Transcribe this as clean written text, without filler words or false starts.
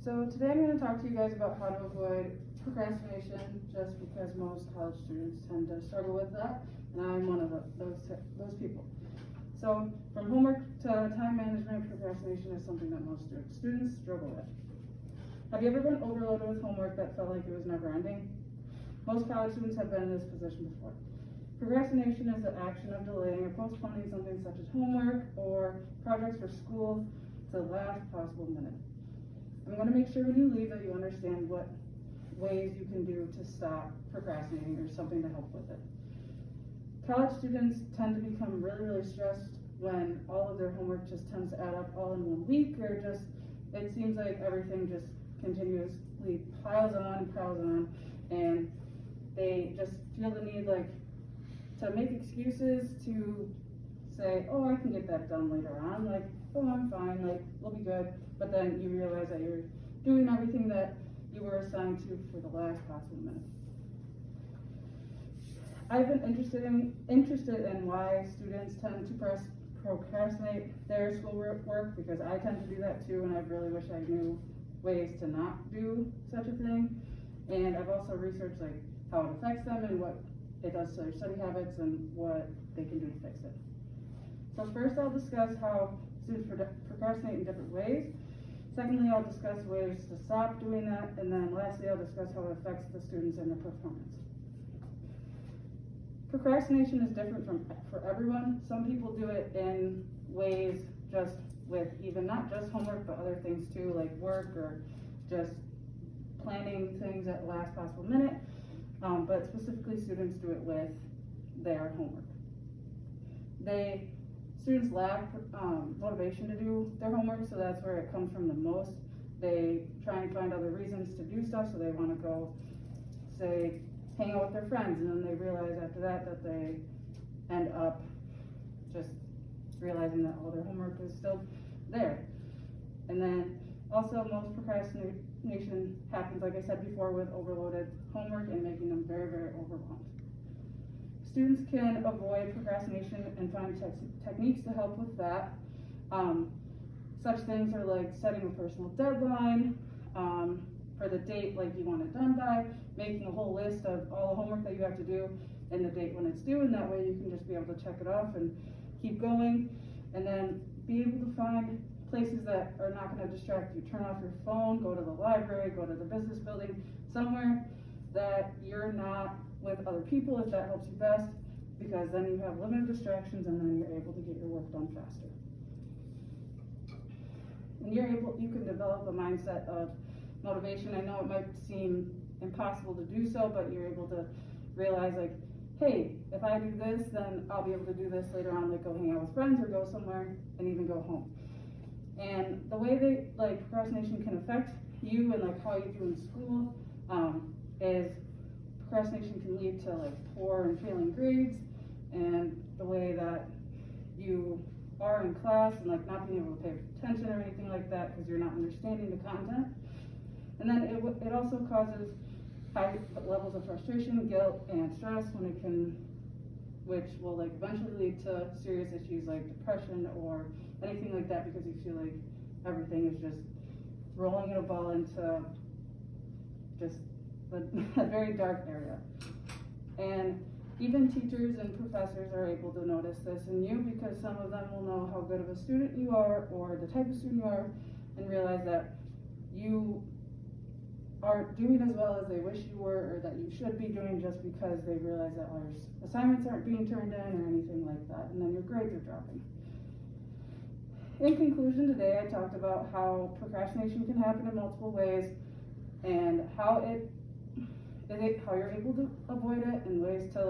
So today I'm going to talk to you guys about how to avoid procrastination, just because most college students tend to struggle with that, and I'm one of those people. So from homework to time management, procrastination is something that most students struggle with. Have you ever been overloaded with homework that felt like it was never ending? Most college students have been in this position before. Procrastination is the action of delaying or postponing something such as homework or projects for school to the last possible minute. I'm going to make sure when you leave that you understand what ways you can do to stop procrastinating or something to help with it. College students tend to become really stressed when all of their homework just tends to add up all in 1 week, or just it seems like everything just continuously piles on, and they just feel the need to make excuses to say, oh, I can get that done later on, oh, I'm fine, we'll be good. But then you realize that you're doing everything that you were assigned to for the last possible minute. I've been interested in why students tend to procrastinate their schoolwork, because I tend to do that too, and I really wish I knew ways to not do such a thing. And I've also researched how it affects them and what it does to their study habits and what they can do to fix it. So first I'll discuss how students procrastinate in different ways. Secondly, I'll discuss ways to stop doing that. And then lastly, I'll discuss how it affects the students and their performance. Procrastination is different for everyone. Some people do it in ways just with even not just homework, but other things too, like work or just planning things at the last possible minute. But specifically, students do it with their homework. Students lack motivation to do their homework, so that's where it comes from the most. They try and find other reasons to do stuff, so they want to go, say, hang out with their friends, and then they realize after that they end up just realizing that all their homework is still there. And then also most procrastination happens, like I said before, with overloaded homework and making them very overwhelmed. Students can avoid procrastination and find techniques to help with that. Such things are like setting a personal deadline for the date you want it done by, making a whole list of all the homework that you have to do and the date when it's due, and that way you can just be able to check it off and keep going. And then be able to find places that are not going to distract you. Turn off your phone, go to the library, go to the business building, somewhere that you're not with other people, if that helps you best, because then you have limited distractions and then you're able to get your work done faster. And you can develop a mindset of motivation. I know it might seem impossible to do so, but you're able to realize hey, if I do this, then I'll be able to do this later on, go hang out with friends or go somewhere and even go home. And the way that procrastination can affect you and how you do in school is procrastination can lead to poor and failing grades, and the way that you are in class and not being able to pay attention or anything like that because you're not understanding the content. And then it also causes high levels of frustration, guilt, and stress which will eventually lead to serious issues like depression or anything like that, because you feel like everything is just rolling in a ball into just a very dark area. And even teachers and professors are able to notice this in you, because some of them will know how good of a student you are or the type of student you are, and realize that you aren't doing as well as they wish you were or that you should be doing, just because they realize that all your assignments aren't being turned in or anything like that, and then your grades are dropping. In conclusion, today I talked about how procrastination can happen in multiple ways and how you're able to avoid it, and ways to